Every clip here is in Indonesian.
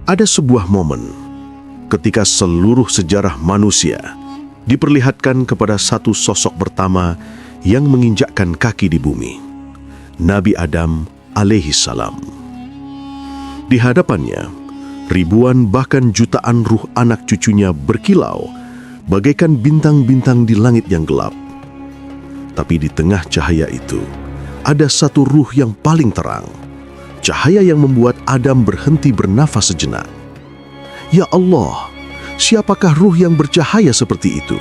Ada sebuah momen ketika seluruh sejarah manusia diperlihatkan kepada satu sosok pertama yang menginjakkan kaki di bumi, Nabi Adam alaihi salam. Di hadapannya, ribuan bahkan jutaan ruh anak cucunya berkilau bagaikan bintang-bintang di langit yang gelap. Tapi di tengah cahaya itu, ada satu ruh yang paling terang, cahaya yang membuat Adam berhenti bernafas sejenak. Ya Allah, siapakah ruh yang bercahaya seperti itu?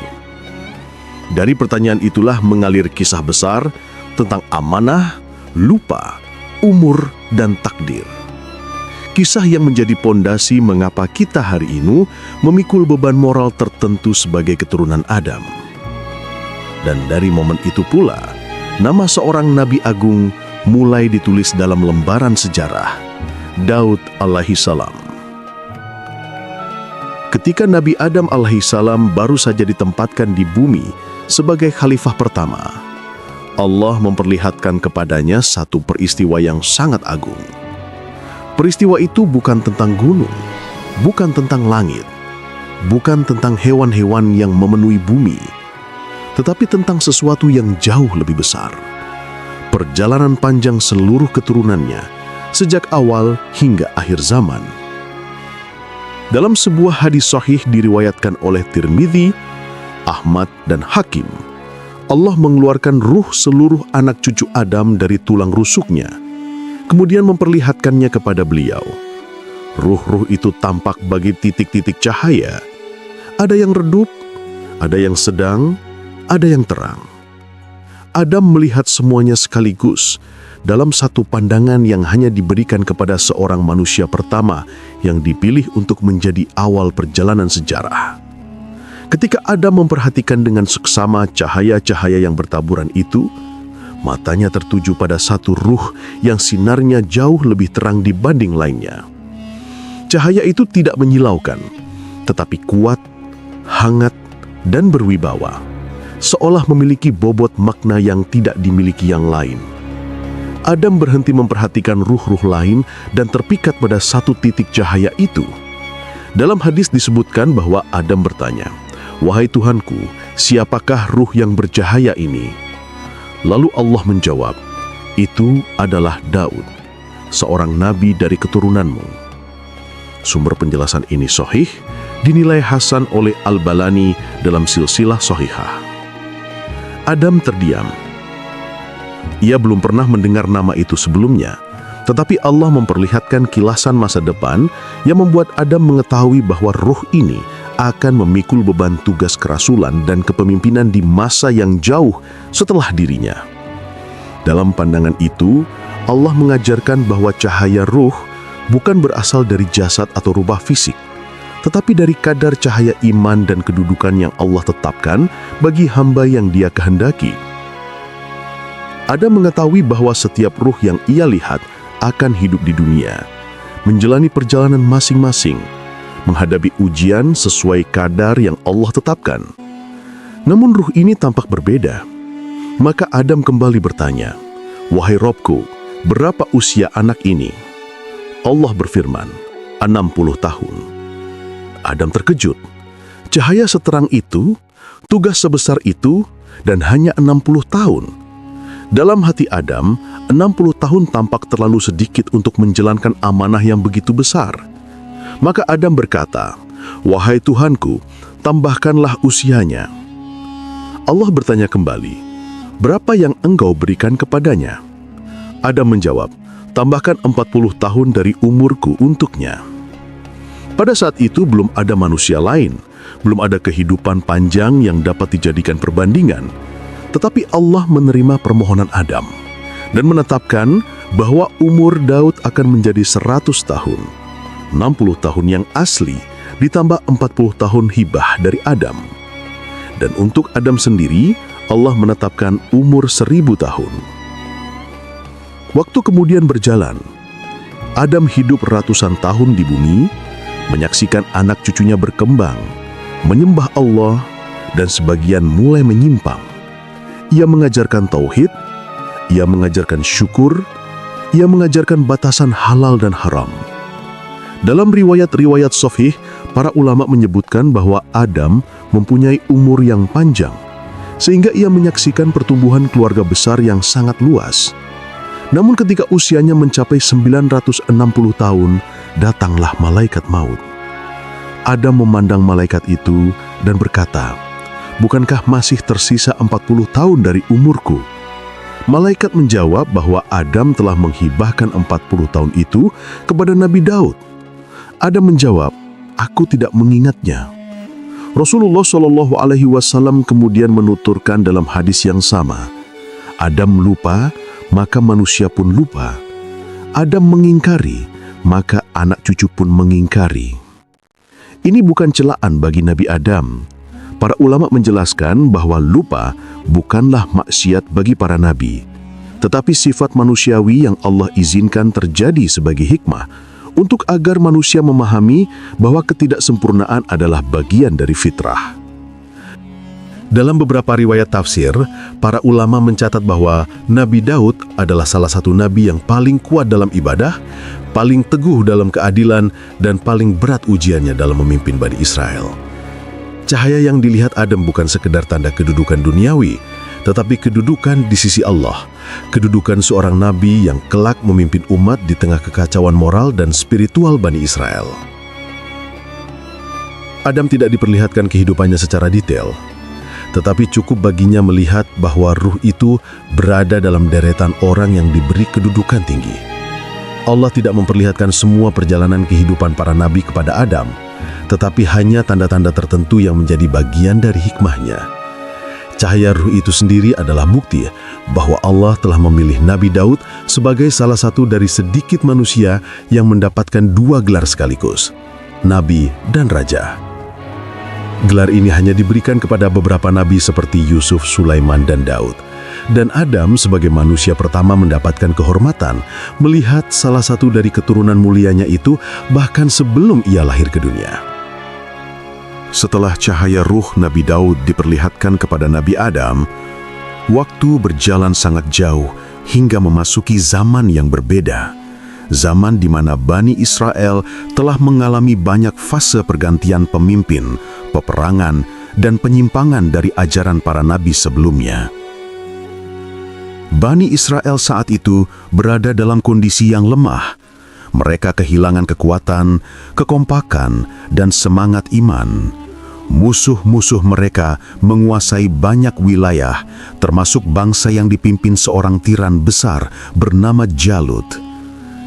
Dari pertanyaan itulah mengalir kisah besar tentang amanah, lupa, umur, dan takdir. Kisah yang menjadi pondasi mengapa kita hari ini memikul beban moral tertentu sebagai keturunan Adam. Dan dari momen itu pula, nama seorang Nabi Agung mulai ditulis dalam lembaran sejarah, Daud alaihi salam. Ketika Nabi Adam alaihi salam baru saja ditempatkan di bumi sebagai khalifah pertama, Allah memperlihatkan kepadanya satu peristiwa yang sangat agung. Peristiwa itu bukan tentang gunung, bukan tentang langit, bukan tentang hewan-hewan yang memenuhi bumi, tetapi tentang sesuatu yang jauh lebih besar. Perjalanan panjang seluruh keturunannya, sejak awal hingga akhir zaman. Dalam sebuah hadis sahih diriwayatkan oleh Tirmidzi, Ahmad, dan Hakim, Allah mengeluarkan ruh seluruh anak cucu Adam dari tulang rusuknya, kemudian memperlihatkannya kepada beliau. Ruh-ruh itu tampak bagi titik-titik cahaya. Ada yang redup, ada yang sedang, ada yang terang. Adam melihat semuanya sekaligus dalam satu pandangan yang hanya diberikan kepada seorang manusia pertama yang dipilih untuk menjadi awal perjalanan sejarah. Ketika Adam memperhatikan dengan seksama cahaya-cahaya yang bertaburan itu, matanya tertuju pada satu ruh yang sinarnya jauh lebih terang dibanding lainnya. Cahaya itu tidak menyilaukan, tetapi kuat, hangat, dan berwibawa, seolah memiliki bobot makna yang tidak dimiliki yang lain. Adam berhenti memperhatikan ruh-ruh lain dan terpikat pada satu titik cahaya itu. Dalam hadis disebutkan bahwa Adam bertanya, "Wahai Tuhanku, siapakah ruh yang bercahaya ini?" Lalu Allah menjawab, "Itu adalah Daud, seorang nabi dari keturunanmu." Sumber penjelasan ini sahih, dinilai hasan oleh Al-Balani dalam silsilah sahihah. Adam terdiam. Ia belum pernah mendengar nama itu sebelumnya, tetapi Allah memperlihatkan kilasan masa depan yang membuat Adam mengetahui bahwa ruh ini akan memikul beban tugas kerasulan dan kepemimpinan di masa yang jauh setelah dirinya. Dalam pandangan itu, Allah mengajarkan bahwa cahaya ruh bukan berasal dari jasad atau rubah fisik, tetapi dari kadar cahaya iman dan kedudukan yang Allah tetapkan bagi hamba yang Dia kehendaki. Adam mengetahui bahwa setiap ruh yang ia lihat akan hidup di dunia, menjalani perjalanan masing-masing, menghadapi ujian sesuai kadar yang Allah tetapkan. Namun ruh ini tampak berbeda. Maka Adam kembali bertanya, "Wahai Robku, berapa usia anak ini?" Allah berfirman, 60 tahun. Adam terkejut. Cahaya seterang itu, tugas sebesar itu, dan hanya 60 tahun. Dalam hati Adam, 60 tahun tampak terlalu sedikit untuk menjalankan amanah yang begitu besar. Maka Adam berkata, "Wahai Tuhanku, tambahkanlah usianya." Allah bertanya kembali, "Berapa yang engkau berikan kepadanya?" Adam menjawab, "Tambahkan 40 tahun dari umurku untuknya." Pada saat itu belum ada manusia lain, belum ada kehidupan panjang yang dapat dijadikan perbandingan. Tetapi Allah menerima permohonan Adam dan menetapkan bahwa umur Daud akan menjadi 100 tahun. 60 tahun yang asli ditambah 40 tahun hibah dari Adam. Dan untuk Adam sendiri, Allah menetapkan umur 1000 tahun. Waktu kemudian berjalan. Adam hidup ratusan tahun di bumi, menyaksikan anak cucunya berkembang, menyembah Allah, dan sebagian mulai menyimpang. Ia mengajarkan tauhid, ia mengajarkan syukur, ia mengajarkan batasan halal dan haram. Dalam riwayat-riwayat sahih, para ulama menyebutkan bahwa Adam mempunyai umur yang panjang, sehingga ia menyaksikan pertumbuhan keluarga besar yang sangat luas. Namun ketika usianya mencapai 960 tahun, datanglah malaikat maut. Adam memandang malaikat itu dan berkata, "Bukankah masih tersisa 40 tahun dari umurku?" Malaikat menjawab bahwa Adam telah menghibahkan 40 tahun itu kepada Nabi Daud. Adam menjawab, "Aku tidak mengingatnya." Rasulullah SAW kemudian menuturkan dalam hadis yang sama, "Adam lupa, maka manusia pun lupa. Adam mengingkari, maka anak cucu pun mengingkari." Ini bukan celaan bagi Nabi Adam. Para ulama menjelaskan bahwa lupa bukanlah maksiat bagi para nabi, tetapi sifat manusiawi yang Allah izinkan terjadi sebagai hikmah untuk agar manusia memahami bahwa ketidaksempurnaan adalah bagian dari fitrah. Dalam beberapa riwayat tafsir, para ulama mencatat bahwa Nabi Daud adalah salah satu nabi yang paling kuat dalam ibadah, paling teguh dalam keadilan, dan paling berat ujiannya dalam memimpin Bani Israel. Cahaya yang dilihat Adam bukan sekedar tanda kedudukan duniawi, tetapi kedudukan di sisi Allah, kedudukan seorang nabi yang kelak memimpin umat di tengah kekacauan moral dan spiritual Bani Israel. Adam tidak diperlihatkan kehidupannya secara detail, tetapi cukup baginya melihat bahwa ruh itu berada dalam deretan orang yang diberi kedudukan tinggi. Allah tidak memperlihatkan semua perjalanan kehidupan para nabi kepada Adam, tetapi hanya tanda-tanda tertentu yang menjadi bagian dari hikmahnya. Cahaya ruh itu sendiri adalah bukti bahwa Allah telah memilih Nabi Daud sebagai salah satu dari sedikit manusia yang mendapatkan dua gelar sekaligus, Nabi dan Raja. Gelar ini hanya diberikan kepada beberapa nabi seperti Yusuf, Sulaiman, dan Daud. Dan Adam sebagai manusia pertama mendapatkan kehormatan melihat salah satu dari keturunan mulianya itu bahkan sebelum ia lahir ke dunia. Setelah cahaya ruh Nabi Daud diperlihatkan kepada Nabi Adam, waktu berjalan sangat jauh hingga memasuki zaman yang berbeda. Zaman di mana Bani Israel telah mengalami banyak fase pergantian pemimpin, peperangan, dan penyimpangan dari ajaran para nabi sebelumnya. Bani Israel saat itu berada dalam kondisi yang lemah. Mereka kehilangan kekuatan, kekompakan, dan semangat iman. Musuh-musuh mereka menguasai banyak wilayah, termasuk bangsa yang dipimpin seorang tiran besar bernama Jalut.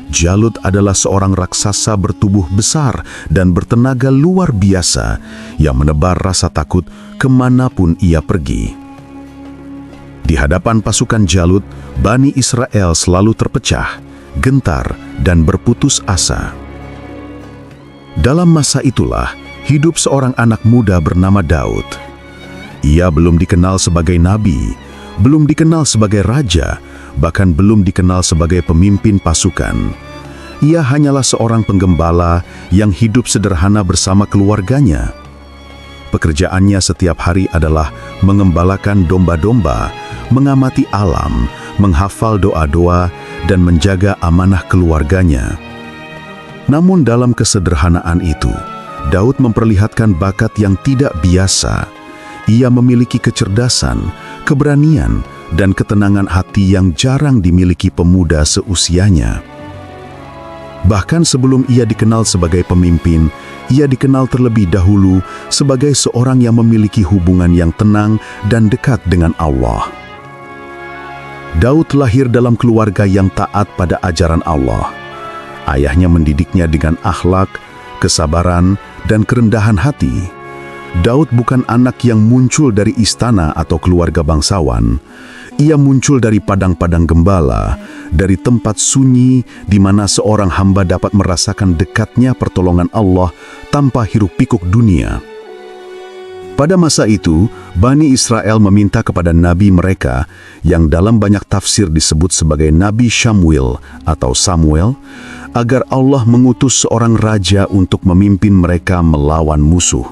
Jalut adalah seorang raksasa bertubuh besar dan bertenaga luar biasa yang menebar rasa takut kemanapun ia pergi. Di hadapan pasukan Jalut, Bani Israel selalu terpecah, gentar, dan berputus asa. Dalam masa itulah, hidup seorang anak muda bernama Daud. Ia belum dikenal sebagai nabi, belum dikenal sebagai raja, bahkan belum dikenal sebagai pemimpin pasukan. Ia hanyalah seorang penggembala yang hidup sederhana bersama keluarganya. Pekerjaannya setiap hari adalah mengembalakan domba-domba, mengamati alam, menghafal doa-doa, dan menjaga amanah keluarganya. Namun dalam kesederhanaan itu, Daud memperlihatkan bakat yang tidak biasa. Ia memiliki kecerdasan, keberanian, dan ketenangan hati yang jarang dimiliki pemuda seusianya. Bahkan sebelum ia dikenal sebagai pemimpin, ia dikenal terlebih dahulu sebagai seorang yang memiliki hubungan yang tenang dan dekat dengan Allah. Daud lahir dalam keluarga yang taat pada ajaran Allah. Ayahnya mendidiknya dengan akhlak, kesabaran, dan kerendahan hati. Daud bukan anak yang muncul dari istana atau keluarga bangsawan. Ia muncul dari padang-padang gembala, dari tempat sunyi di mana seorang hamba dapat merasakan dekatnya pertolongan Allah tanpa hiruk-pikuk dunia. Pada masa itu, Bani Israel meminta kepada nabi mereka yang dalam banyak tafsir disebut sebagai Nabi Syamuel atau Samuel, agar Allah mengutus seorang raja untuk memimpin mereka melawan musuh.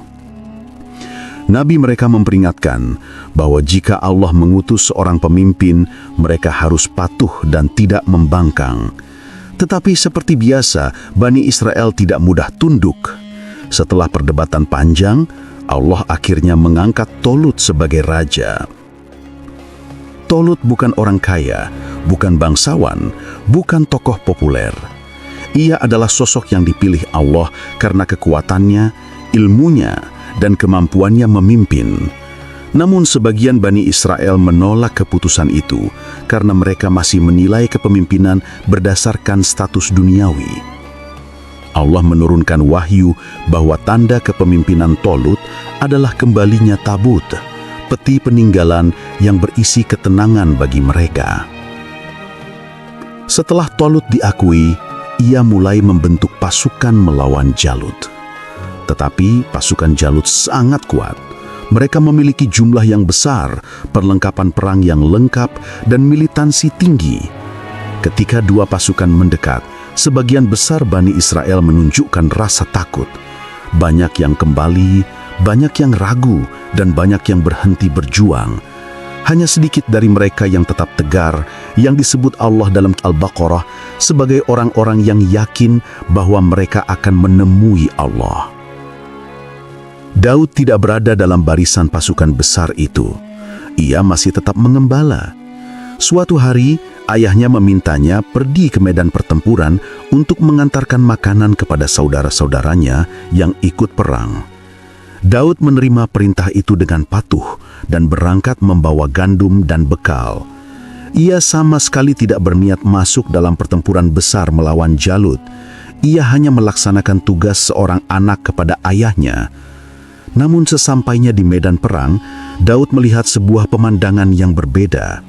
Nabi mereka memperingatkan bahwa jika Allah mengutus seorang pemimpin, mereka harus patuh dan tidak membangkang. Tetapi seperti biasa, Bani Israel tidak mudah tunduk. Setelah perdebatan panjang, Allah akhirnya mengangkat Tolut sebagai raja. Tolut bukan orang kaya, bukan bangsawan, bukan tokoh populer. Ia adalah sosok yang dipilih Allah karena kekuatannya, ilmunya, dan kemampuannya memimpin. Namun sebagian Bani Israel menolak keputusan itu karena mereka masih menilai kepemimpinan berdasarkan status duniawi. Allah menurunkan wahyu bahwa tanda kepemimpinan Tolut adalah kembalinya tabut, peti peninggalan yang berisi ketenangan bagi mereka. Setelah Tolut diakui, ia mulai membentuk pasukan melawan Jalut. Tetapi pasukan Jalut sangat kuat. Mereka memiliki jumlah yang besar, perlengkapan perang yang lengkap, dan militansi tinggi. Ketika dua pasukan mendekat, sebagian besar Bani Israel menunjukkan rasa takut. Banyak yang kembali, banyak yang ragu, dan banyak yang berhenti berjuang. Hanya sedikit dari mereka yang tetap tegar, yang disebut Allah dalam Al-Baqarah sebagai orang-orang yang yakin bahwa mereka akan menemui Allah. Daud tidak berada dalam barisan pasukan besar itu. Ia masih tetap mengembala. Suatu hari, ayahnya memintanya pergi ke medan pertempuran untuk mengantarkan makanan kepada saudara-saudaranya yang ikut perang. Daud menerima perintah itu dengan patuh dan berangkat membawa gandum dan bekal. Ia sama sekali tidak berniat masuk dalam pertempuran besar melawan Jalut. Ia hanya melaksanakan tugas seorang anak kepada ayahnya. Namun sesampainya di medan perang, Daud melihat sebuah pemandangan yang berbeda.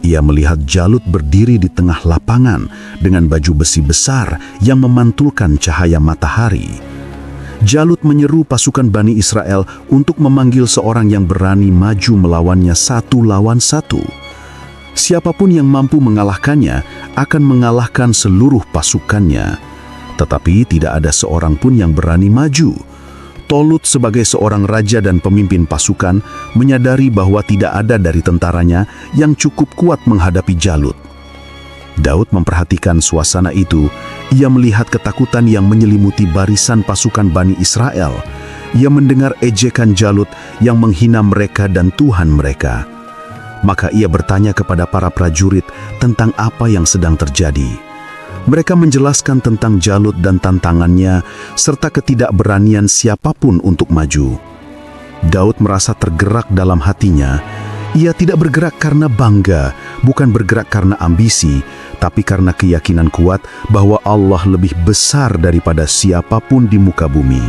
Ia melihat Jalut berdiri di tengah lapangan dengan baju besi besar yang memantulkan cahaya matahari. Jalut menyeru pasukan Bani Israel untuk memanggil seorang yang berani maju melawannya satu lawan satu. Siapapun yang mampu mengalahkannya akan mengalahkan seluruh pasukannya. Tetapi tidak ada seorang pun yang berani maju. Tolut sebagai seorang raja dan pemimpin pasukan menyadari bahwa tidak ada dari tentaranya yang cukup kuat menghadapi Jalut. Daud memperhatikan suasana itu. Ia melihat ketakutan yang menyelimuti barisan pasukan Bani Israel. Ia mendengar ejekan Jalut yang menghina mereka dan Tuhan mereka. Maka ia bertanya kepada para prajurit tentang apa yang sedang terjadi. Mereka menjelaskan tentang Jalut dan tantangannya, serta ketidakberanian siapapun untuk maju. Daud merasa tergerak dalam hatinya. Ia tidak bergerak karena bangga, bukan bergerak karena ambisi, tapi karena keyakinan kuat bahwa Allah lebih besar daripada siapapun di muka bumi.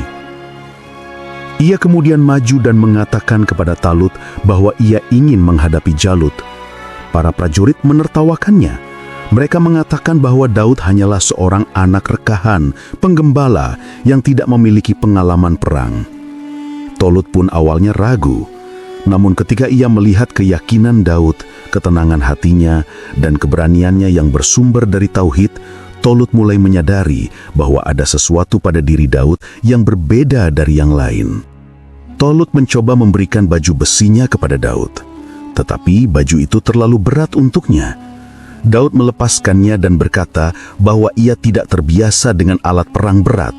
Ia kemudian maju dan mengatakan kepada Talut bahwa ia ingin menghadapi Jalut. Para prajurit menertawakannya. Mereka mengatakan bahwa Daud hanyalah seorang anak rekahan, penggembala yang tidak memiliki pengalaman perang. Tolut pun awalnya ragu. Namun ketika ia melihat keyakinan Daud, ketenangan hatinya, dan keberaniannya yang bersumber dari tauhid, Tolut mulai menyadari bahwa ada sesuatu pada diri Daud yang berbeda dari yang lain. Tolut mencoba memberikan baju besinya kepada Daud, tetapi baju itu terlalu berat untuknya. Daud melepaskannya dan berkata bahwa ia tidak terbiasa dengan alat perang berat.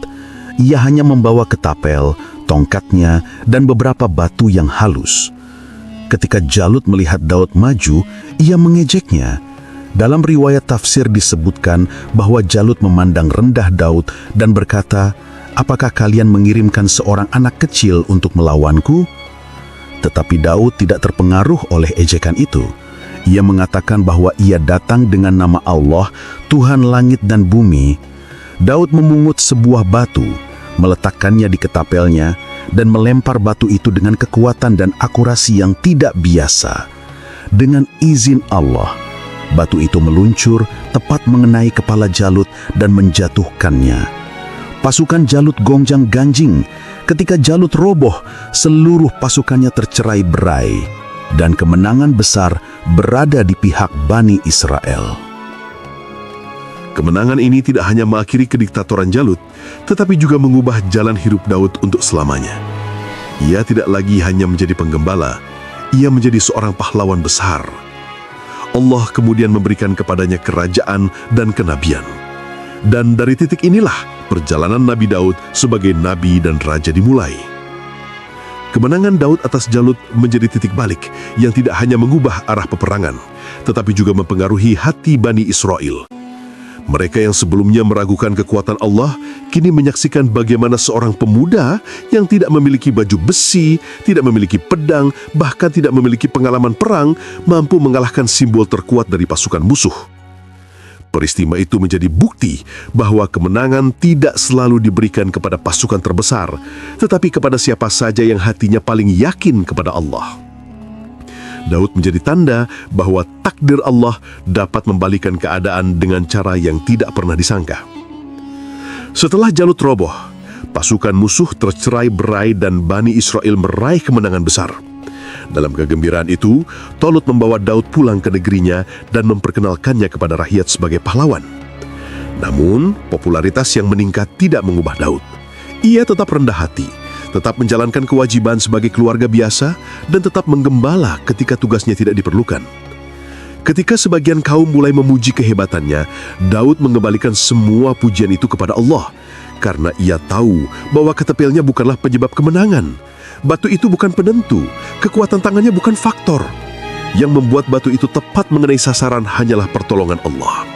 Ia hanya membawa ketapel, tongkatnya, dan beberapa batu yang halus. Ketika Jalut melihat Daud maju, ia mengejeknya. Dalam riwayat tafsir disebutkan bahwa Jalut memandang rendah Daud dan berkata, "Apakah kalian mengirimkan seorang anak kecil untuk melawanku?" Tetapi Daud tidak terpengaruh oleh ejekan itu. Ia mengatakan bahwa ia datang dengan nama Allah, Tuhan langit dan bumi. Daud memungut sebuah batu, meletakkannya di ketapelnya, dan melempar batu itu dengan kekuatan dan akurasi yang tidak biasa. Dengan izin Allah, batu itu meluncur tepat mengenai kepala Jalut dan menjatuhkannya. Pasukan Jalut gonjang-ganjing. Ketika Jalut roboh, seluruh pasukannya tercerai-berai, dan kemenangan besar berada di pihak Bani Israel. Kemenangan ini tidak hanya mengakhiri kediktatoran Jalut, tetapi juga mengubah jalan hidup Daud untuk selamanya. Ia tidak lagi hanya menjadi penggembala, ia menjadi seorang pahlawan besar. Allah kemudian memberikan kepadanya kerajaan dan kenabian. Dan dari titik inilah perjalanan Nabi Daud sebagai nabi dan raja dimulai. Kemenangan Daud atas Jalut menjadi titik balik yang tidak hanya mengubah arah peperangan, tetapi juga mempengaruhi hati Bani Israel. Mereka yang sebelumnya meragukan kekuatan Allah, kini menyaksikan bagaimana seorang pemuda yang tidak memiliki baju besi, tidak memiliki pedang, bahkan tidak memiliki pengalaman perang, mampu mengalahkan simbol terkuat dari pasukan musuh. Peristiwa itu menjadi bukti bahwa kemenangan tidak selalu diberikan kepada pasukan terbesar, tetapi kepada siapa saja yang hatinya paling yakin kepada Allah. Daud menjadi tanda bahwa takdir Allah dapat membalikan keadaan dengan cara yang tidak pernah disangka. Setelah Jalut roboh, pasukan musuh tercerai-berai dan Bani Israel meraih kemenangan besar. Dalam kegembiraan itu, Tolut membawa Daud pulang ke negerinya dan memperkenalkannya kepada rakyat sebagai pahlawan. Namun, popularitas yang meningkat tidak mengubah Daud. Ia tetap rendah hati, tetap menjalankan kewajiban sebagai keluarga biasa, dan tetap menggembala ketika tugasnya tidak diperlukan. Ketika sebagian kaum mulai memuji kehebatannya, Daud mengembalikan semua pujian itu kepada Allah, karena ia tahu bahwa ketepilnya bukanlah penyebab kemenangan. Batu itu bukan penentu, kekuatan tangannya bukan faktor. Yang membuat batu itu tepat mengenai sasaran hanyalah pertolongan Allah.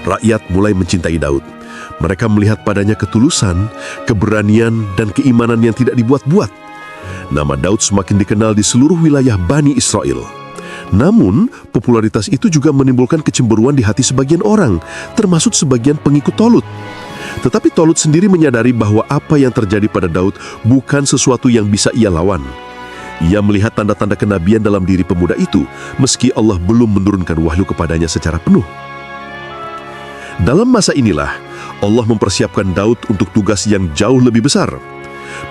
Rakyat mulai mencintai Daud. Mereka melihat padanya ketulusan, keberanian, dan keimanan yang tidak dibuat-buat. Nama Daud semakin dikenal di seluruh wilayah Bani Israel. Namun, popularitas itu juga menimbulkan kecemburuan di hati sebagian orang, termasuk sebagian pengikut Tolut. Tetapi Tolut sendiri menyadari bahwa apa yang terjadi pada Daud bukan sesuatu yang bisa ia lawan. Ia melihat tanda-tanda kenabian dalam diri pemuda itu, meski Allah belum menurunkan wahyu kepadanya secara penuh. Dalam masa inilah, Allah mempersiapkan Daud untuk tugas yang jauh lebih besar.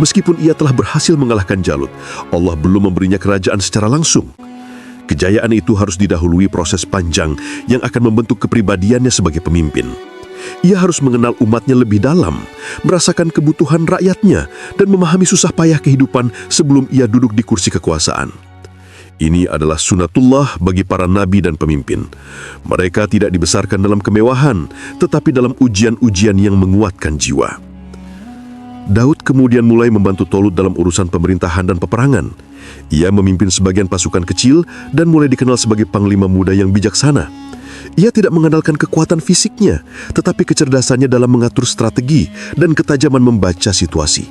Meskipun ia telah berhasil mengalahkan Jalut, Allah belum memberinya kerajaan secara langsung. Kejayaan itu harus didahului proses panjang yang akan membentuk kepribadiannya sebagai pemimpin. Ia harus mengenal umatnya lebih dalam, merasakan kebutuhan rakyatnya, dan memahami susah payah kehidupan sebelum ia duduk di kursi kekuasaan. Ini adalah sunatullah bagi para nabi dan pemimpin. Mereka tidak dibesarkan dalam kemewahan, tetapi dalam ujian-ujian yang menguatkan jiwa. Daud kemudian mulai membantu Tolut dalam urusan pemerintahan dan peperangan. Ia memimpin sebagian pasukan kecil dan mulai dikenal sebagai panglima muda yang bijaksana. Ia tidak mengandalkan kekuatan fisiknya, tetapi kecerdasannya dalam mengatur strategi dan ketajaman membaca situasi.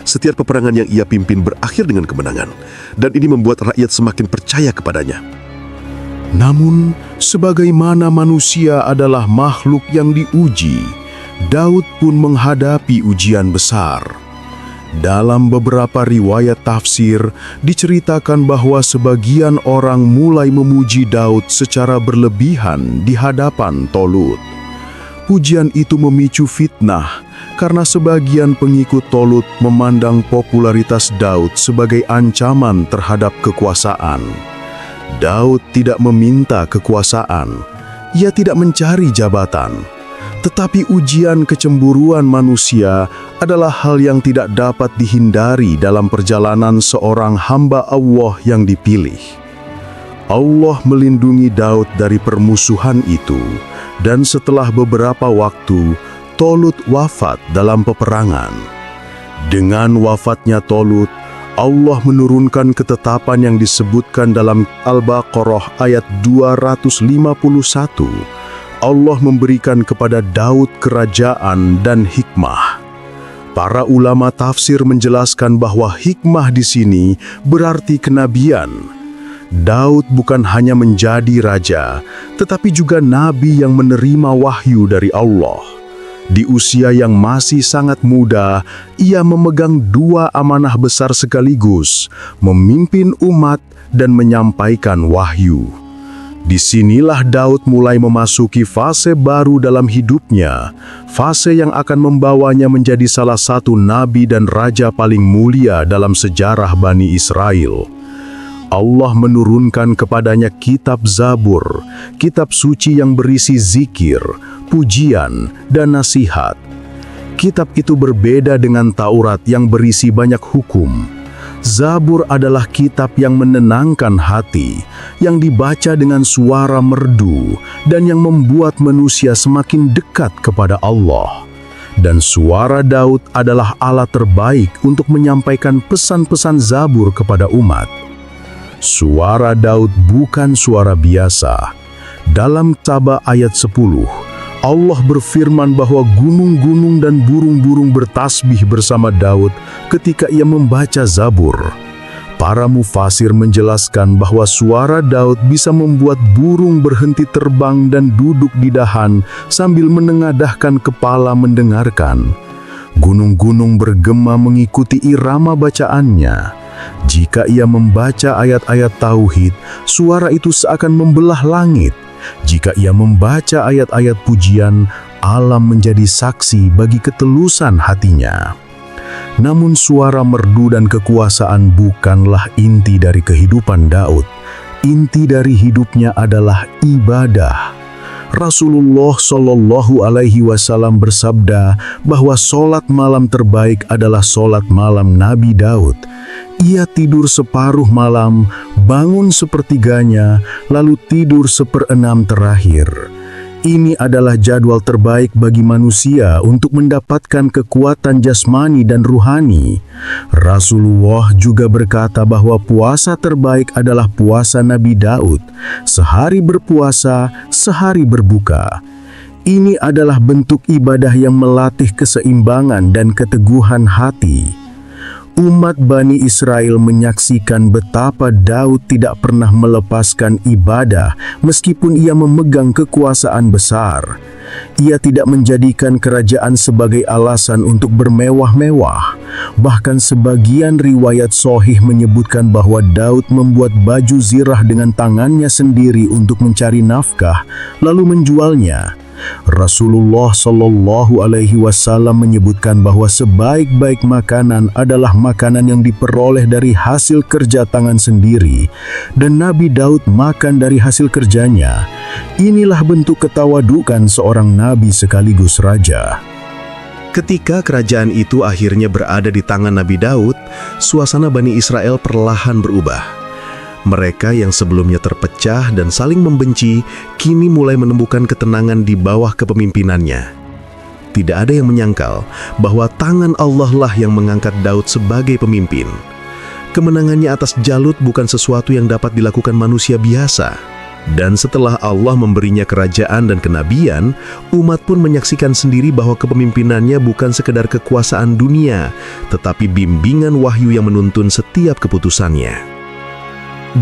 Setiap peperangan yang ia pimpin berakhir dengan kemenangan, dan ini membuat rakyat semakin percaya kepadanya. Namun, sebagaimana manusia adalah makhluk yang diuji, Daud pun menghadapi ujian besar. Dalam beberapa riwayat tafsir, diceritakan bahwa sebagian orang mulai memuji Daud secara berlebihan di hadapan Tolut. Pujian itu memicu fitnah, karena sebagian pengikut Tolut memandang popularitas Daud sebagai ancaman terhadap kekuasaan. Daud tidak meminta kekuasaan, ia tidak mencari jabatan. Tetapi ujian kecemburuan manusia adalah hal yang tidak dapat dihindari dalam perjalanan seorang hamba Allah yang dipilih. Allah melindungi Daud dari permusuhan itu, dan setelah beberapa waktu, Tolut wafat dalam peperangan. Dengan wafatnya Tolut, Allah menurunkan ketetapan yang disebutkan dalam Al-Baqarah ayat 251. Allah memberikan kepada Daud kerajaan dan hikmah. Para ulama tafsir menjelaskan bahwa hikmah di sini berarti kenabian. Daud bukan hanya menjadi raja, tetapi juga nabi yang menerima wahyu dari Allah. Di usia yang masih sangat muda, ia memegang dua amanah besar sekaligus, memimpin umat dan menyampaikan wahyu. Disinilah Daud mulai memasuki fase baru dalam hidupnya, fase yang akan membawanya menjadi salah satu nabi dan raja paling mulia dalam sejarah Bani Israel. Allah menurunkan kepadanya kitab Zabur, kitab suci yang berisi zikir, pujian, dan nasihat. Kitab itu berbeda dengan Taurat yang berisi banyak hukum. Zabur adalah kitab yang menenangkan hati, yang dibaca dengan suara merdu, dan yang membuat manusia semakin dekat kepada Allah. Dan suara Daud adalah alat terbaik untuk menyampaikan pesan-pesan Zabur kepada umat. Suara Daud bukan suara biasa. Dalam Saba ayat 10, Allah berfirman bahwa gunung-gunung dan burung-burung bertasbih bersama Daud ketika ia membaca Zabur. Para mufasir menjelaskan bahwa suara Daud bisa membuat burung berhenti terbang dan duduk di dahan sambil menengadahkan kepala mendengarkan. Gunung-gunung bergema mengikuti irama bacaannya. Jika ia membaca ayat-ayat tauhid, suara itu seakan membelah langit. Jika ia membaca ayat-ayat pujian, alam menjadi saksi bagi ketelusan hatinya. Namun suara merdu dan kekuasaan bukanlah inti dari kehidupan Daud. Inti dari hidupnya adalah ibadah. Rasulullah Shallallahu Alaihi Wasallam bersabda bahwa solat malam terbaik adalah solat malam Nabi Daud. Ia tidur separuh malam, bangun sepertiganya, lalu tidur seperenam terakhir. Ini adalah jadwal terbaik bagi manusia untuk mendapatkan kekuatan jasmani dan ruhani. Rasulullah juga berkata bahwa puasa terbaik adalah puasa Nabi Daud. Sehari berpuasa, sehari berbuka. Ini adalah bentuk ibadah yang melatih keseimbangan dan keteguhan hati. Umat Bani Israel menyaksikan betapa Daud tidak pernah melepaskan ibadah meskipun ia memegang kekuasaan besar. Ia tidak menjadikan kerajaan sebagai alasan untuk bermewah-mewah. Bahkan sebagian riwayat sahih menyebutkan bahwa Daud membuat baju zirah dengan tangannya sendiri untuk mencari nafkah, lalu menjualnya. Rasulullah Shallallahu Alaihi Wasallam menyebutkan bahwa sebaik-baik makanan adalah makanan yang diperoleh dari hasil kerja tangan sendiri, dan Nabi Daud makan dari hasil kerjanya. Inilah bentuk ketawadukan seorang nabi sekaligus raja. Ketika kerajaan itu akhirnya berada di tangan Nabi Daud, suasana Bani Israel perlahan berubah. Mereka yang sebelumnya terpecah dan saling membenci, kini mulai menemukan ketenangan di bawah kepemimpinannya. Tidak ada yang menyangkal bahwa tangan Allah lah yang mengangkat Daud sebagai pemimpin. Kemenangannya atas Jalut bukan sesuatu yang dapat dilakukan manusia biasa. Dan setelah Allah memberinya kerajaan dan kenabian, umat pun menyaksikan sendiri bahwa kepemimpinannya bukan sekedar kekuasaan dunia, tetapi bimbingan wahyu yang menuntun setiap keputusannya.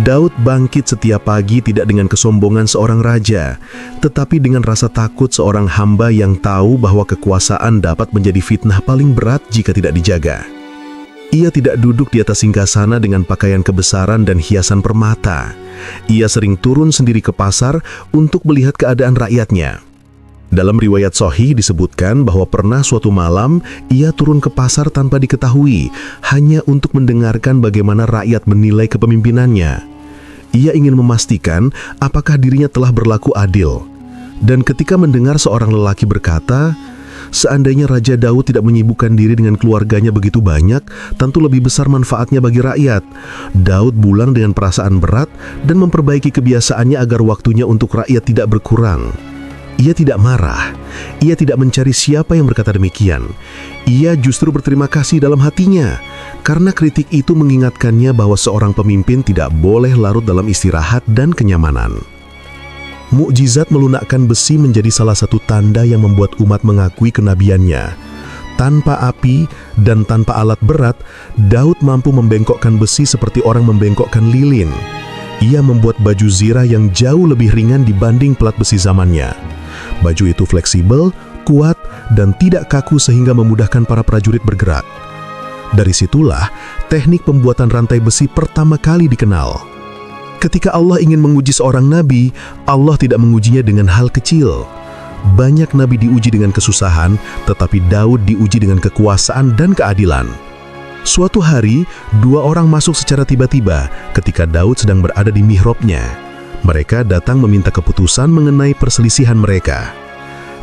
Daud bangkit setiap pagi tidak dengan kesombongan seorang raja, tetapi dengan rasa takut seorang hamba yang tahu bahwa kekuasaan dapat menjadi fitnah paling berat jika tidak dijaga. Ia tidak duduk di atas singgasana dengan pakaian kebesaran dan hiasan permata. Ia sering turun sendiri ke pasar untuk melihat keadaan rakyatnya. Dalam riwayat sahih disebutkan bahwa pernah suatu malam ia turun ke pasar tanpa diketahui, hanya untuk mendengarkan bagaimana rakyat menilai kepemimpinannya. Ia ingin memastikan apakah dirinya telah berlaku adil. Dan ketika mendengar seorang lelaki berkata, seandainya Raja Daud tidak menyibukkan diri dengan keluarganya begitu banyak, tentu lebih besar manfaatnya bagi rakyat. Daud pulang dengan perasaan berat dan memperbaiki kebiasaannya agar waktunya untuk rakyat tidak berkurang. Ia tidak marah, ia tidak mencari siapa yang berkata demikian. Ia justru berterima kasih dalam hatinya, karena kritik itu mengingatkannya bahwa seorang pemimpin tidak boleh larut dalam istirahat dan kenyamanan. Mukjizat melunakkan besi menjadi salah satu tanda yang membuat umat mengakui kenabiannya. Tanpa api dan tanpa alat berat, Daud mampu membengkokkan besi seperti orang membengkokkan lilin. Ia membuat baju zirah yang jauh lebih ringan dibanding pelat besi zamannya. Baju itu fleksibel, kuat, dan tidak kaku sehingga memudahkan para prajurit bergerak. Dari situlah teknik pembuatan rantai besi pertama kali dikenal. Ketika Allah ingin menguji seorang nabi, Allah tidak mengujinya dengan hal kecil. Banyak nabi diuji dengan kesusahan, tetapi Daud diuji dengan kekuasaan dan keadilan. Suatu hari, dua orang masuk secara tiba-tiba ketika Daud sedang berada di mihrabnya. Mereka datang meminta keputusan mengenai perselisihan mereka.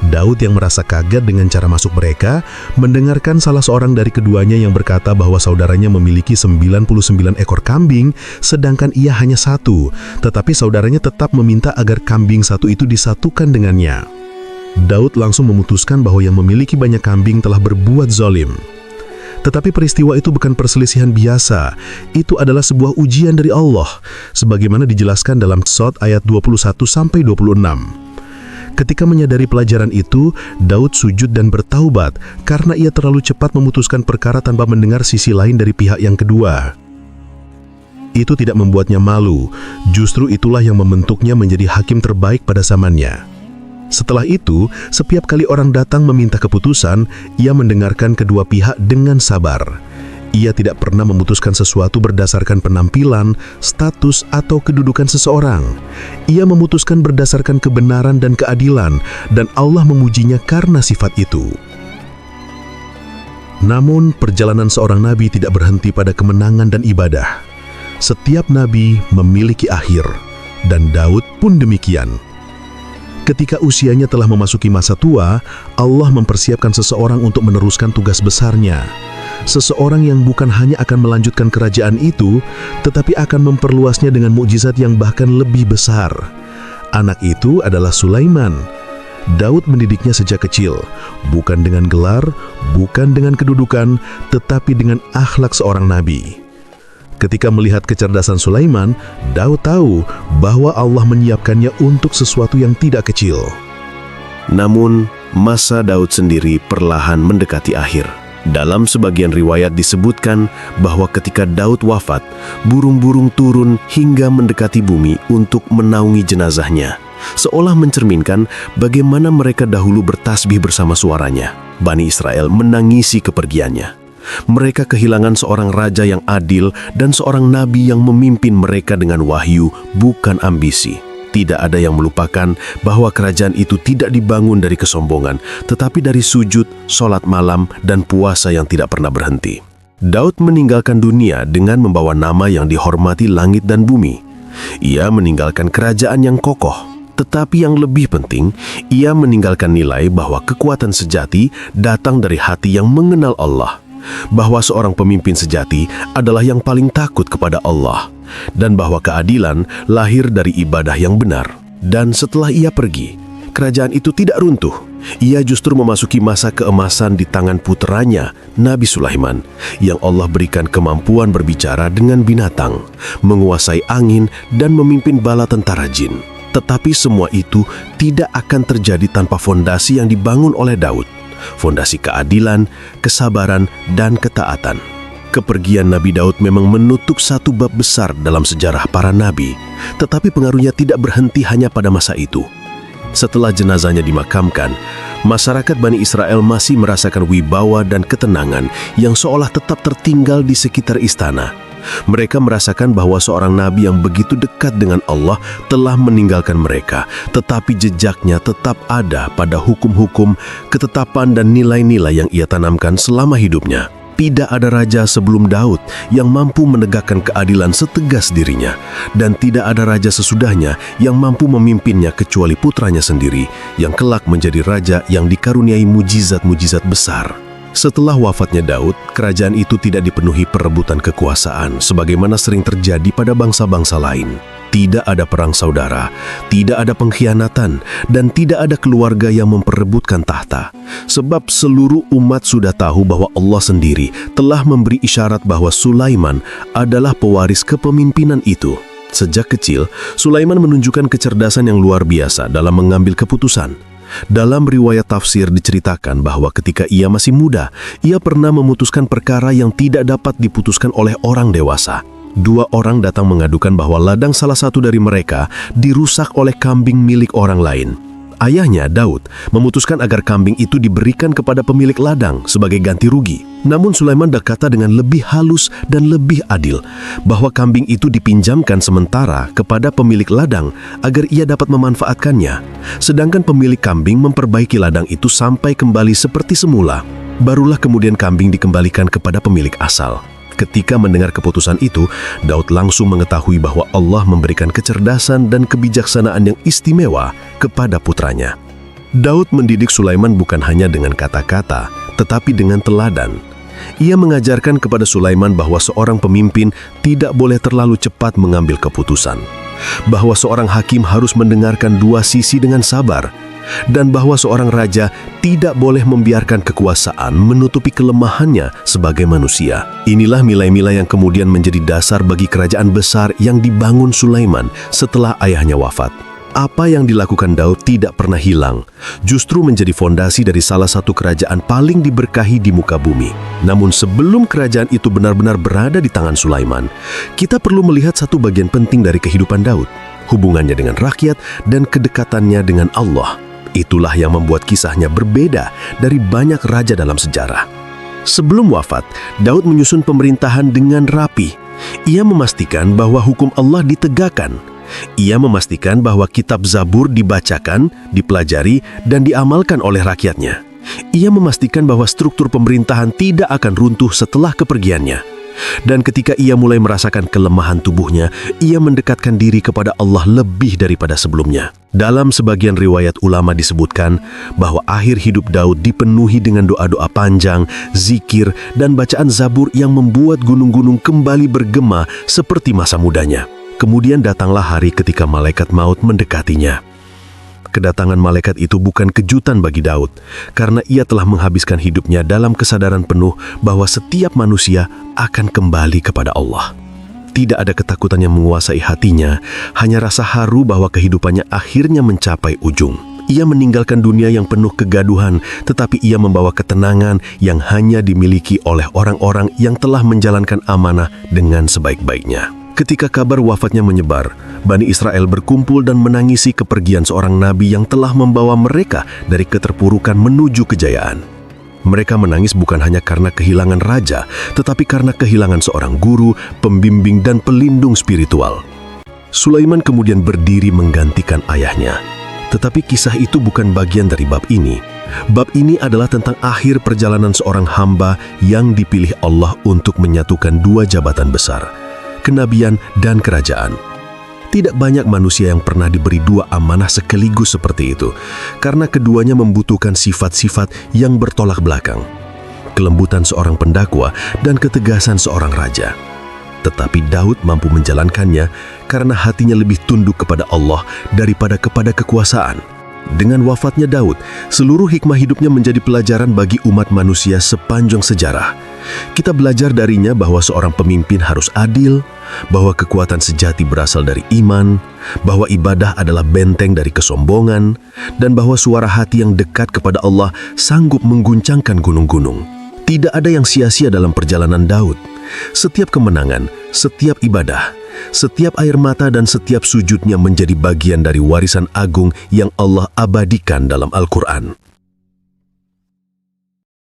Daud yang merasa kaget dengan cara masuk mereka, mendengarkan salah seorang dari keduanya yang berkata bahwa saudaranya memiliki 99 ekor kambing, sedangkan ia hanya satu, tetapi saudaranya tetap meminta agar kambing satu itu disatukan dengannya. Daud langsung memutuskan bahwa yang memiliki banyak kambing telah berbuat zalim. Tetapi peristiwa itu bukan perselisihan biasa, itu adalah sebuah ujian dari Allah, sebagaimana dijelaskan dalam Sot ayat 21-26. Ketika menyadari pelajaran itu, Daud sujud dan bertaubat karena ia terlalu cepat memutuskan perkara tanpa mendengar sisi lain dari pihak yang kedua. Itu tidak membuatnya malu, justru itulah yang membentuknya menjadi hakim terbaik pada zamannya. Setelah itu, setiap kali orang datang meminta keputusan, ia mendengarkan kedua pihak dengan sabar. Ia tidak pernah memutuskan sesuatu berdasarkan penampilan, status, atau kedudukan seseorang. Ia memutuskan berdasarkan kebenaran dan keadilan, dan Allah memujinya karena sifat itu. Namun, perjalanan seorang nabi tidak berhenti pada kemenangan dan ibadah. Setiap nabi memiliki akhir, dan Daud pun demikian. Ketika usianya telah memasuki masa tua, Allah mempersiapkan seseorang untuk meneruskan tugas besarnya. Seseorang yang bukan hanya akan melanjutkan kerajaan itu, tetapi akan memperluasnya dengan mukjizat yang bahkan lebih besar. Anak itu adalah Sulaiman. Daud mendidiknya sejak kecil, bukan dengan gelar, bukan dengan kedudukan, tetapi dengan akhlak seorang nabi. Ketika melihat kecerdasan Sulaiman, Daud tahu bahwa Allah menyiapkannya untuk sesuatu yang tidak kecil. Namun, masa Daud sendiri perlahan mendekati akhir. Dalam sebagian riwayat disebutkan bahwa ketika Daud wafat, burung-burung turun hingga mendekati bumi untuk menaungi jenazahnya, seolah mencerminkan bagaimana mereka dahulu bertasbih bersama suaranya. Bani Israel menangisi kepergiannya. Mereka kehilangan seorang raja yang adil dan seorang nabi yang memimpin mereka dengan wahyu, bukan ambisi. Tidak ada yang melupakan bahwa kerajaan itu tidak dibangun dari kesombongan, tetapi dari sujud, sholat malam, dan puasa yang tidak pernah berhenti. Daud meninggalkan dunia dengan membawa nama yang dihormati langit dan bumi. Ia meninggalkan kerajaan yang kokoh, tetapi yang lebih penting, ia meninggalkan nilai bahwa kekuatan sejati datang dari hati yang mengenal Allah. Bahwa seorang pemimpin sejati adalah yang paling takut kepada Allah, dan bahwa keadilan lahir dari ibadah yang benar. Dan setelah ia pergi, kerajaan itu tidak runtuh. Ia justru memasuki masa keemasan di tangan puteranya, Nabi Sulaiman, yang Allah berikan kemampuan berbicara dengan binatang, menguasai angin, dan memimpin bala tentara jin. Tetapi semua itu tidak akan terjadi tanpa fondasi yang dibangun oleh Daud. Fondasi keadilan, kesabaran, dan ketaatan. Kepergian Nabi Daud memang menutup satu bab besar dalam sejarah para nabi, tetapi pengaruhnya tidak berhenti hanya pada masa itu. Setelah jenazahnya dimakamkan, masyarakat Bani Israel masih merasakan wibawa dan ketenangan yang seolah tetap tertinggal di sekitar istana. Mereka merasakan bahwa seorang nabi yang begitu dekat dengan Allah telah meninggalkan mereka, tetapi jejaknya tetap ada pada hukum-hukum, ketetapan dan nilai-nilai yang ia tanamkan selama hidupnya. Tidak ada raja sebelum Daud yang mampu menegakkan keadilan setegas dirinya, dan tidak ada raja sesudahnya yang mampu memimpinnya kecuali putranya sendiri, yang kelak menjadi raja yang dikaruniai mujizat-mujizat besar. Setelah wafatnya Daud, kerajaan itu tidak dipenuhi perebutan kekuasaan sebagaimana sering terjadi pada bangsa-bangsa lain. Tidak ada perang saudara, tidak ada pengkhianatan, dan tidak ada keluarga yang memperebutkan tahta. Sebab seluruh umat sudah tahu bahwa Allah sendiri telah memberi isyarat bahwa Sulaiman adalah pewaris kepemimpinan itu. Sejak kecil, Sulaiman menunjukkan kecerdasan yang luar biasa dalam mengambil keputusan. Dalam riwayat tafsir diceritakan bahwa ketika ia masih muda, ia pernah memutuskan perkara yang tidak dapat diputuskan oleh orang dewasa. 2 orang datang mengadukan bahwa ladang salah satu dari mereka dirusak oleh kambing milik orang lain. Ayahnya, Daud, memutuskan agar kambing itu diberikan kepada pemilik ladang sebagai ganti rugi. Namun Sulaiman berkata dengan lebih halus dan lebih adil bahwa kambing itu dipinjamkan sementara kepada pemilik ladang agar ia dapat memanfaatkannya. Sedangkan pemilik kambing memperbaiki ladang itu sampai kembali seperti semula. Barulah kemudian kambing dikembalikan kepada pemilik asal. Ketika mendengar keputusan itu, Daud langsung mengetahui bahwa Allah memberikan kecerdasan dan kebijaksanaan yang istimewa kepada putranya. Daud mendidik Sulaiman bukan hanya dengan kata-kata, tetapi dengan teladan. Ia mengajarkan kepada Sulaiman bahwa seorang pemimpin tidak boleh terlalu cepat mengambil keputusan, bahwa seorang hakim harus mendengarkan dua sisi dengan sabar, dan bahwa seorang raja tidak boleh membiarkan kekuasaan menutupi kelemahannya sebagai manusia. Inilah nilai-nilai yang kemudian menjadi dasar bagi kerajaan besar yang dibangun Sulaiman setelah ayahnya wafat. Apa yang dilakukan Daud tidak pernah hilang, justru menjadi fondasi dari salah satu kerajaan paling diberkahi di muka bumi. Namun sebelum kerajaan itu benar-benar berada di tangan Sulaiman, kita perlu melihat satu bagian penting dari kehidupan Daud, hubungannya dengan rakyat dan kedekatannya dengan Allah. Itulah yang membuat kisahnya berbeda dari banyak raja dalam sejarah. Sebelum wafat, Daud menyusun pemerintahan dengan rapi. Ia memastikan bahwa hukum Allah ditegakkan. Ia memastikan bahwa kitab Zabur dibacakan, dipelajari, dan diamalkan oleh rakyatnya. Ia memastikan bahwa struktur pemerintahan tidak akan runtuh setelah kepergiannya. Dan ketika ia mulai merasakan kelemahan tubuhnya, ia mendekatkan diri kepada Allah lebih daripada sebelumnya. Dalam sebagian riwayat ulama disebutkan bahwa akhir hidup Daud dipenuhi dengan doa-doa panjang, zikir, dan bacaan Zabur yang membuat gunung-gunung kembali bergema seperti masa mudanya. Kemudian datanglah hari ketika malaikat maut mendekatinya. Kedatangan malaikat itu bukan kejutan bagi Daud, karena ia telah menghabiskan hidupnya dalam kesadaran penuh bahwa setiap manusia akan kembali kepada Allah. Tidak ada ketakutan yang menguasai hatinya, hanya rasa haru bahwa kehidupannya akhirnya mencapai ujung. Ia meninggalkan dunia yang penuh kegaduhan, tetapi ia membawa ketenangan yang hanya dimiliki oleh orang-orang yang telah menjalankan amanah dengan sebaik-baiknya. Ketika kabar wafatnya menyebar, Bani Israel berkumpul dan menangisi kepergian seorang nabi yang telah membawa mereka dari keterpurukan menuju kejayaan. Mereka menangis bukan hanya karena kehilangan raja, tetapi karena kehilangan seorang guru, pembimbing, dan pelindung spiritual. Sulaiman kemudian berdiri menggantikan ayahnya. Tetapi kisah itu bukan bagian dari bab ini. Bab ini adalah tentang akhir perjalanan seorang hamba yang dipilih Allah untuk menyatukan dua jabatan besar, kenabian dan kerajaan. Tidak banyak manusia yang pernah diberi dua amanah sekaligus seperti itu, karena keduanya membutuhkan sifat-sifat yang bertolak belakang. Kelembutan seorang pendakwa dan ketegasan seorang raja. Tetapi Daud mampu menjalankannya karena hatinya lebih tunduk kepada Allah daripada kepada kekuasaan. Dengan wafatnya Daud, seluruh hikmah hidupnya menjadi pelajaran bagi umat manusia sepanjang sejarah. Kita belajar darinya bahwa seorang pemimpin harus adil, bahwa kekuatan sejati berasal dari iman, bahwa ibadah adalah benteng dari kesombongan, dan bahwa suara hati yang dekat kepada Allah sanggup mengguncangkan gunung-gunung. Tidak ada yang sia-sia dalam perjalanan Daud. Setiap kemenangan, setiap ibadah, setiap air mata dan setiap sujudnya menjadi bagian dari warisan agung yang Allah abadikan dalam Al-Quran.